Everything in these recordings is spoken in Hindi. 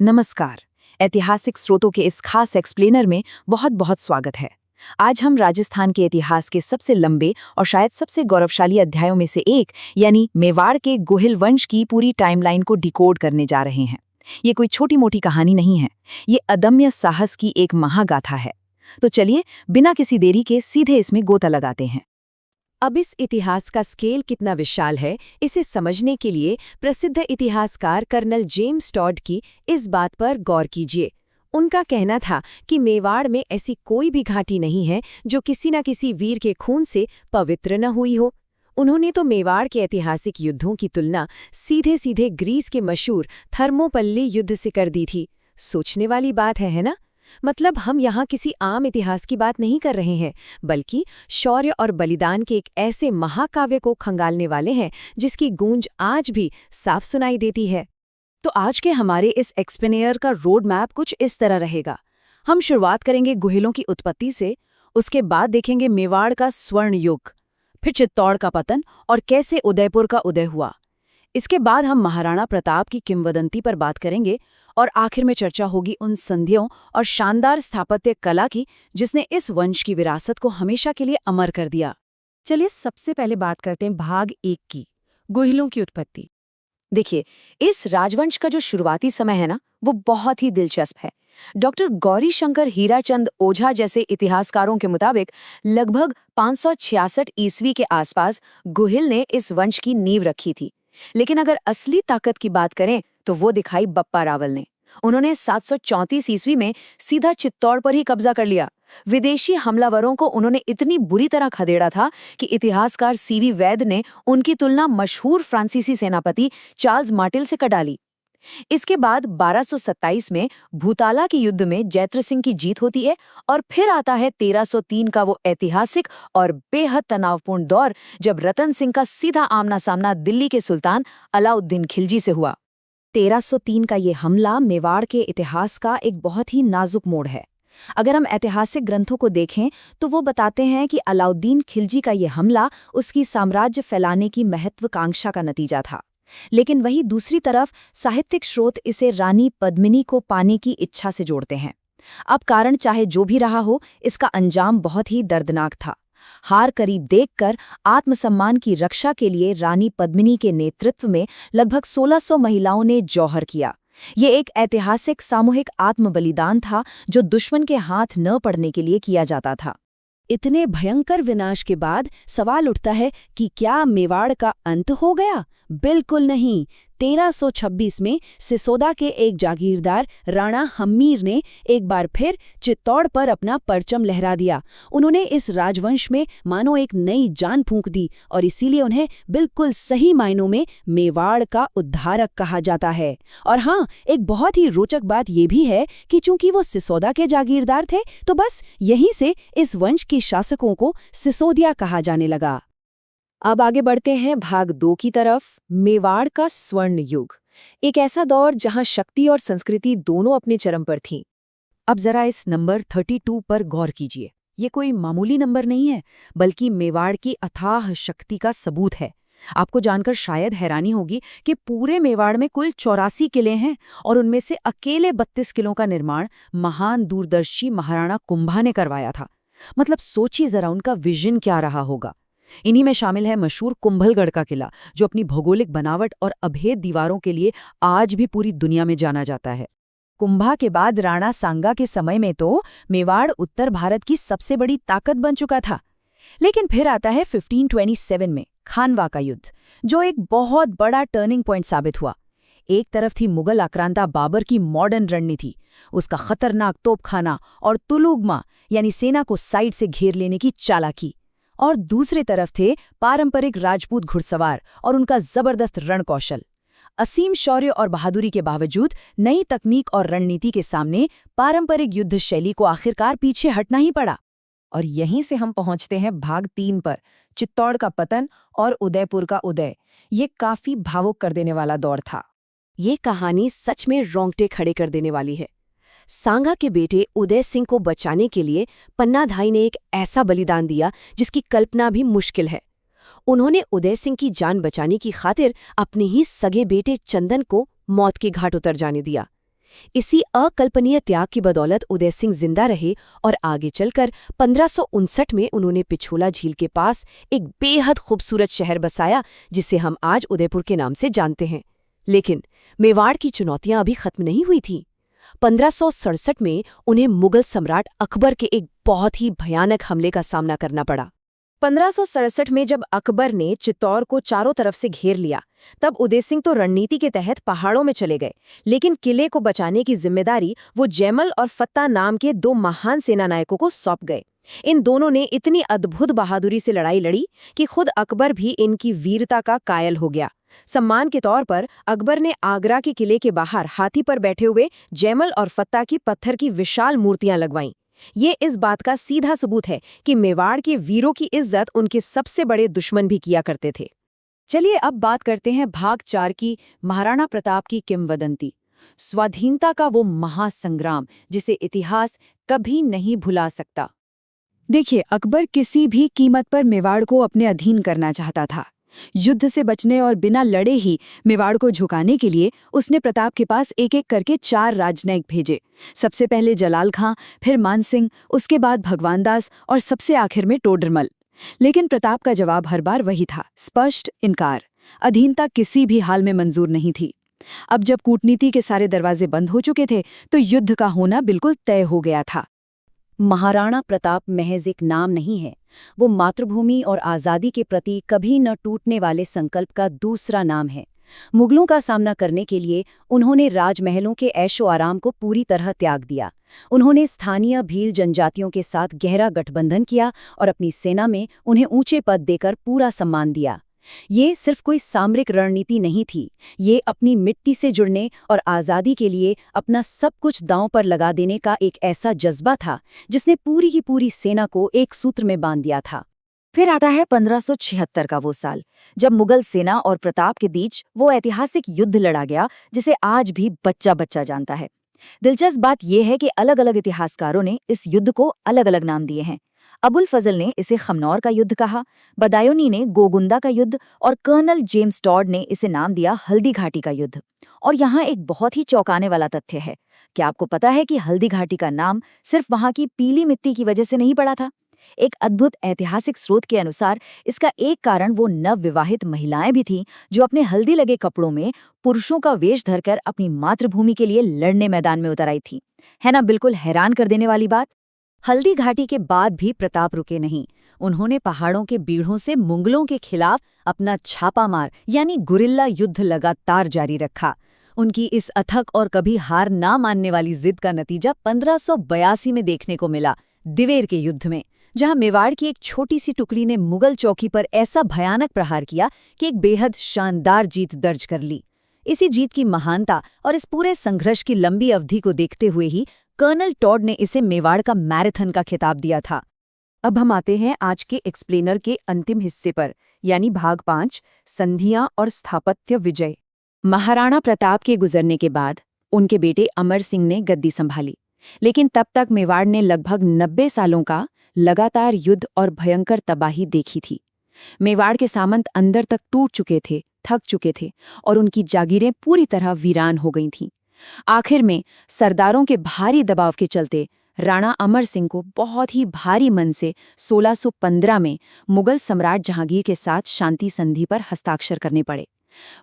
नमस्कार। ऐतिहासिक स्रोतों के इस खास एक्सप्लेनर में बहुत बहुत स्वागत है। आज हम राजस्थान के इतिहास के सबसे लंबे और शायद सबसे गौरवशाली अध्यायों में से एक यानी मेवाड़ के गोहिल वंश की पूरी टाइमलाइन को डिकोड करने जा रहे हैं। ये कोई छोटी मोटी कहानी नहीं है, ये अदम्य साहस की एक महागाथा है। तो चलिए बिना किसी देरी के सीधे इसमें गोता लगाते हैं। अब इस इतिहास का स्केल कितना विशाल है, इसे समझने के लिए प्रसिद्ध इतिहासकार कर्नल जेम्स टॉड की इस बात पर गौर कीजिए। उनका कहना था कि मेवाड़ में ऐसी कोई भी घाटी नहीं है जो किसी न किसी वीर के खून से पवित्र न हुई हो। उन्होंने तो मेवाड़ के ऐतिहासिक युद्धों की तुलना सीधे सीधे ग्रीस के मशहूर थर्मोपल्ली युद्ध से कर दी थी। सोचने वाली बात है ना? मतलब हम यहाँ किसी आम इतिहास की बात नहीं कर रहे हैं, बल्कि शौर्य और बलिदान के एक ऐसे महाकाव्य को खंगालने वाले हैं जिसकी गूंज आज भी साफ सुनाई देती है। तो आज के हमारे इस एक्सप्लेनर का रोड मैप कुछ इस तरह रहेगा। हम शुरुआत करेंगे गुहिलों की उत्पत्ति से, उसके बाद देखेंगे मेवाड़ का स्वर्ण युग, फिर चित्तौड़ का पतन और कैसे उदयपुर का उदय हुआ। इसके बाद हम महाराणा प्रताप की किंवदंती पर बात करेंगे और आखिर में चर्चा होगी उन संधियों और शानदार स्थापत्य कला की जिसने इस वंश की विरासत को हमेशा के लिए अमर कर दिया। चलिए सबसे पहले बात करते हैं भाग 1 की, गुहिलों की उत्पत्ति। देखिए, इस राजवंश का जो शुरुआती समय है ना, वो बहुत ही दिलचस्प है। डॉक्टर गौरी शंकर हीराचंद ओझा जैसे इतिहासकारों के मुताबिक लगभग 566 ईस्वी के आसपास गुहिल ने इस वंश की नींव रखी थी। लेकिन अगर असली ताकत की बात करें तो वो दिखाई बप्पा रावल ने। उन्होंने 734 ईस्वी में सीधा चित्तौड़ पर ही कब्जा कर लिया। विदेशी हमलावरों को उन्होंने इतनी बुरी तरह खदेड़ा था कि इतिहासकार सीवी वैद ने उनकी तुलना मशहूर फ्रांसीसी सेनापति चार्ल्स मार्टेल से कर डाली। इसके बाद 1227 में भूताला के युद्ध में जैत्र सिंह की जीत होती है और फिर आता है 1303 का वो ऐतिहासिक और बेहद तनावपूर्ण दौर जब रतन सिंह का सीधा आमना सामना दिल्ली के सुल्तान अलाउद्दीन खिलजी से हुआ। 1303 का ये हमला मेवाड़ के इतिहास का एक बहुत ही नाजुक मोड़ है। अगर हम ऐतिहासिक ग्रंथों को देखें तो वो बताते हैं कि अलाउद्दीन खिलजी का ये हमला उसकी साम्राज्य फैलाने की महत्वाकांक्षा का नतीजा था। लेकिन वही दूसरी तरफ साहित्यिक स्रोत इसे रानी पद्मिनी को पाने की इच्छा से जोड़ते हैं। अब कारण चाहे जो भी रहा हो, इसका अंजाम बहुत ही दर्दनाक था। हार करीब देखकर आत्मसम्मान की रक्षा के लिए रानी पद्मिनी के नेतृत्व में लगभग 1600 महिलाओं ने जौहर किया। ये एक ऐतिहासिक सामूहिक आत्मबलिदान था जो दुश्मन के हाथ न पड़ने के लिए किया जाता था। इतने भयंकर विनाश के बाद सवाल उठता है कि क्या मेवाड़ का अंत हो गया? बिल्कुल नहीं। 1326 में सिसोदा के एक जागीरदार राणा हम्मीर ने एक बार फिर चित्तौड़ पर अपना परचम लहरा दिया। उन्होंने इस राजवंश में मानो एक नई जान फूंक दी और इसीलिए उन्हें बिल्कुल सही मायनों में मेवाड़ का उद्धारक कहा जाता है। और हाँ, एक बहुत ही रोचक बात यह भी है कि चूंकि वो सिसोदा के जागीरदार थे तो बस यहीं से इस वंश के शासकों को सिसोदिया कहा जाने लगा। अब आगे बढ़ते हैं भाग 2 की तरफ, मेवाड़ का स्वर्ण युग। एक ऐसा दौर जहां शक्ति और संस्कृति दोनों अपने चरम पर थीं। अब जरा इस नंबर 32 पर गौर कीजिए। ये कोई मामूली नंबर नहीं है, बल्कि मेवाड़ की अथाह शक्ति का सबूत है। आपको जानकर शायद हैरानी होगी कि पूरे मेवाड़ में कुल 84 किले हैं और उनमें से अकेले 32 किलों का निर्माण महान दूरदर्शी महाराणा कुंभा ने करवाया था। मतलब सोचिए जरा उनका विजन क्या रहा होगा। इन्हीं में शामिल है मशहूर कुंभलगढ़ का किला, जो अपनी भौगोलिक बनावट और अभेद दीवारों के लिए आज भी पूरी दुनिया में जाना जाता है। कुंभा के बाद राणा सांगा के समय में तो मेवाड़ उत्तर भारत की सबसे बड़ी ताकत बन चुका था। लेकिन फिर आता है 1527 में खानवा का युद्ध, जो एक बहुत बड़ा टर्निंग पॉइंट साबित हुआ। एक तरफ थी मुगल आक्रांता बाबर की मॉडर्न रणनीति, उसका खतरनाक तोपखाना और तुलुगमा यानी सेना को साइड से घेर लेने की चालाकी, और दूसरे तरफ थे पारंपरिक राजपूत घुड़सवार और उनका जबरदस्त रणकौशल। असीम शौर्य और बहादुरी के बावजूद नई तकनीक और रणनीति के सामने पारंपरिक युद्ध शैली को आखिरकार पीछे हटना ही पड़ा। और यहीं से हम पहुंचते हैं भाग 3 पर, चित्तौड़ का पतन और उदयपुर का उदय। ये काफी भावुक कर देने वाला दौर था। ये कहानी सच में रोंगटे खड़े कर देने वाली है। सांगा के बेटे उदय सिंह को बचाने के लिए पन्नाधाई ने एक ऐसा बलिदान दिया जिसकी कल्पना भी मुश्किल है। उन्होंने उदय सिंह की जान बचाने की खातिर अपने ही सगे बेटे चंदन को मौत के घाट उतर जाने दिया। इसी अकल्पनीय त्याग की बदौलत उदय सिंह जिंदा रहे और आगे चलकर 1559 में उन्होंने पिछोला झील के पास एक बेहद खूबसूरत शहर बसाया जिसे हम आज उदयपुर के नाम से जानते हैं। लेकिन मेवाड़ की चुनौतियां अभी खत्म नहीं हुई थीं। 1567 में उन्हें मुगल सम्राट अकबर के एक बहुत ही भयानक हमले का सामना करना पड़ा। 1567 में जब अकबर ने चित्तौड़ को चारों तरफ से घेर लिया, तब उदय सिंह तो रणनीति के तहत पहाड़ों में चले गए, लेकिन किले को बचाने की जिम्मेदारी वो जैमल और फत्ता नाम के दो महान सेनानायकों को सौंप गए। इन दोनों ने इतनी अद्भुत बहादुरी से लड़ाई लड़ी कि खुद अकबर भी इनकी वीरता का कायल हो गया। सम्मान के तौर पर अकबर ने आगरा के किले के बाहर हाथी पर बैठे हुए जैमल और फत्ता की पत्थर की विशाल मूर्तियां लगवाईं। ये इस बात का सीधा सबूत है कि मेवाड़ के वीरों की इज्जत उनके सबसे बड़े दुश्मन भी किया करते थे। चलिए अब बात करते हैं भाग 4 की, महाराणा प्रताप की किंवदंती, स्वाधीनता का वो महासंग्राम जिसे इतिहास कभी नहीं भुला सकता। देखिए, अकबर किसी भी कीमत पर मेवाड़ को अपने अधीन करना चाहता था। युद्ध से बचने और बिना लड़े ही मेवाड़ को झुकाने के लिए उसने प्रताप के पास एक एक करके 4 राजनयिक भेजे। सबसे पहले जलाल खां, फिर मान सिंह, उसके बाद भगवान दास और सबसे आखिर में टोडरमल। लेकिन प्रताप का जवाब हर बार वही था, स्पष्ट इनकार। अधीनता किसी भी हाल में मंजूर नहीं थी। अब जब कूटनीति के सारे दरवाजे बंद हो चुके थे तो युद्ध का होना बिल्कुल तय हो गया था। महाराणा प्रताप महज एक नाम नहीं है, वो मातृभूमि और आज़ादी के प्रति कभी न टूटने वाले संकल्प का दूसरा नाम है। मुगलों का सामना करने के लिए उन्होंने राजमहलों के ऐशो आराम को पूरी तरह त्याग दिया। उन्होंने स्थानीय भील जनजातियों के साथ गहरा गठबंधन किया और अपनी सेना में उन्हें ऊंचे पद देकर पूरा सम्मान दिया। ये सिर्फ कोई सामरिक रणनीति नहीं थी, ये अपनी मिट्टी से जुड़ने और आज़ादी के लिए अपना सब कुछ दांव पर लगा देने का एक ऐसा जज्बा था जिसने पूरी की पूरी सेना को एक सूत्र में बांध दिया था। फिर आता है 1576 का वो साल, जब मुगल सेना और प्रताप के बीच वो ऐतिहासिक युद्ध लड़ा गया जिसे आज भी बच्चा बच्चा जानता है। दिलचस्प बात यह है कि अलग अलग इतिहासकारों ने इस युद्ध को अलग अलग नाम दिए हैं। अबुल फजल ने इसे खमनौर का युद्ध कहा, बदायूनी ने गोगुंदा का युद्ध और कर्नल जेम्स टॉड ने इसे नाम दिया हल्दी घाटी का युद्ध। और यहाँ एक बहुत ही चौंकाने वाला तथ्य है। क्या आपको पता है कि हल्दी घाटी का नाम सिर्फ वहाँ की पीली मिट्टी की वजह से नहीं पड़ा था? एक अद्भुत ऐतिहासिक स्रोत के अनुसार इसका एक कारण वो नवविवाहित महिलाएं भी थीं जो अपने हल्दी लगे कपड़ों में पुरुषों का वेश धरकर अपनी मातृभूमि के लिए लड़ने मैदान में उतर आई थी। है ना बिल्कुल हैरान कर देने वाली बात। हल्दी घाटी के बाद भी प्रताप रुके नहीं। उन्होंने पहाड़ों के बीड़ों से मुगलों के खिलाफ अपना छापामार यानी गुरिल्ला युद्ध लगातार जारी रखा। उनकी इस अथक और कभी हार ना मानने वाली जिद का नतीजा 1582 में देखने को मिला, दिवेर के युद्ध में, जहां मेवाड़ की एक छोटी सी टुकड़ी ने मुगल चौकी पर ऐसा भयानक प्रहार किया कि एक बेहद शानदार जीत दर्ज कर ली। इसी जीत की महानता और इस पूरे संघर्ष की लंबी अवधि को देखते हुए ही कर्नल टॉड ने इसे मेवाड़ का मैराथन का खिताब दिया था। अब हम आते हैं आज के एक्सप्लेनर के अंतिम हिस्से पर, यानी भाग 5, संधियां और स्थापत्य विजय। महाराणा प्रताप के गुजरने के बाद उनके बेटे अमर सिंह ने गद्दी संभाली, लेकिन तब तक मेवाड़ ने लगभग 90 सालों का लगातार युद्ध और भयंकर तबाही देखी थी। मेवाड़ के सामंत अंदर तक टूट चुके थे, थक चुके थे और उनकी जागीरें पूरी तरह वीरान हो गई थीं। आखिर में सरदारों के भारी दबाव के चलते राणा अमर सिंह को बहुत ही भारी मन से 1615 में मुगल सम्राट जहांगीर के साथ शांति संधि पर हस्ताक्षर करने पड़े।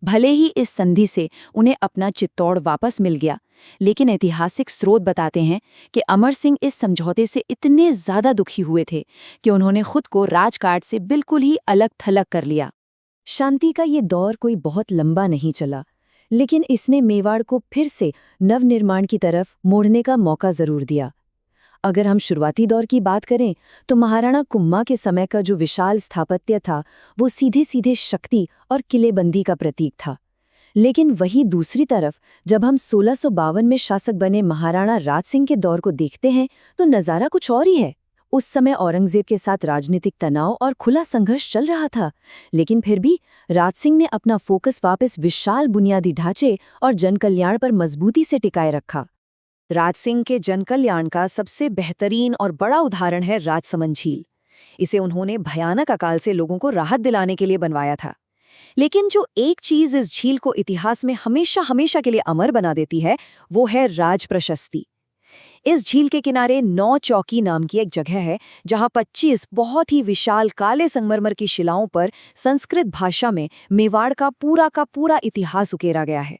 भले ही इस संधि से उन्हें अपना चित्तौड़ वापस मिल गया, लेकिन ऐतिहासिक स्रोत बताते हैं कि अमर सिंह इस समझौते से इतने ज्यादा दुखी हुए थे कि उन्होंने खुद को राजकाट से बिल्कुल ही अलग थलग कर लिया। शांति का ये दौर कोई बहुत लंबा नहीं चला, लेकिन इसने मेवाड़ को फिर से नवनिर्माण की तरफ मोड़ने का मौका जरूर दिया। अगर हम शुरुआती दौर की बात करें तो महाराणा कुम्मा के समय का जो विशाल स्थापत्य था वो सीधे सीधे शक्ति और किलेबंदी का प्रतीक था। लेकिन वहीं दूसरी तरफ जब हम 1652 में शासक बने महाराणा राज सिंह के दौर को देखते हैं तो नज़ारा कुछ और ही है। उस समय औरंगजेब के साथ राजनीतिक तनाव और खुला संघर्ष चल रहा था, लेकिन फिर भी राज सिंह ने अपना फोकस वापस विशाल बुनियादी ढांचे और जनकल्याण पर मजबूती से टिकाए रखा। राज सिंह के जनकल्याण का सबसे बेहतरीन और बड़ा उदाहरण है राजसमंद झील। इसे उन्होंने भयानक अकाल से लोगों को राहत दिलाने के लिए बनवाया था। लेकिन जो एक चीज इस झील को इतिहास में हमेशा हमेशा के लिए अमर बना देती है, वो है राज प्रशस्ति। इस झील के किनारे 9 चौकी नाम की एक जगह है, जहां 25 बहुत ही विशाल काले संगमरमर की शिलाओं पर संस्कृत भाषा में मेवाड़ का पूरा इतिहास उकेरा गया है।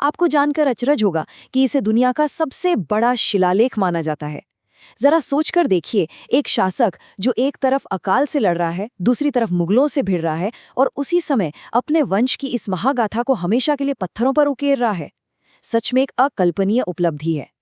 आपको जानकर अचरज होगा कि इसे दुनिया का सबसे बड़ा शिलालेख माना जाता है। जरा सोचकर देखिए, एक शासक जो एक तरफ अकाल से लड़ रहा है, दूसरी तरफ मुगलों से भिड़ रहा है और उसी समय अपने वंश की इस महागाथा को हमेशा के लिए पत्थरों पर उकेर रहा है। सच में एक अकल्पनीय उपलब्धि है।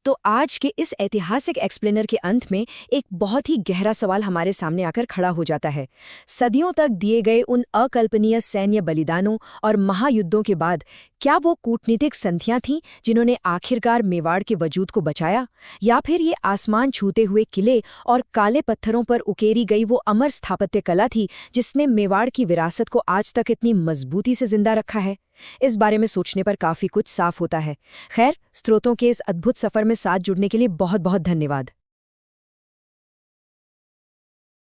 तो आज के इस ऐतिहासिक एक्सप्लेनर के अंत में एक बहुत ही गहरा सवाल हमारे सामने आकर खड़ा हो जाता है। सदियों तक दिए गए उन अकल्पनीय सैन्य बलिदानों और महायुद्धों के बाद क्या वो कूटनीतिक संधियां थीं जिन्होंने आखिरकार मेवाड़ के वजूद को बचाया, या फिर ये आसमान छूते हुए किले और काले पत्थरों पर उकेरी गई वो अमर स्थापत्य कला थी जिसने मेवाड़ की विरासत को आज तक इतनी मजबूती से जिंदा रखा है? इस बारे में सोचने पर काफी कुछ साफ होता है। खैर, स्रोतों के इस अद्भुत सफर में साथ जुड़ने के लिए बहुत बहुत धन्यवाद।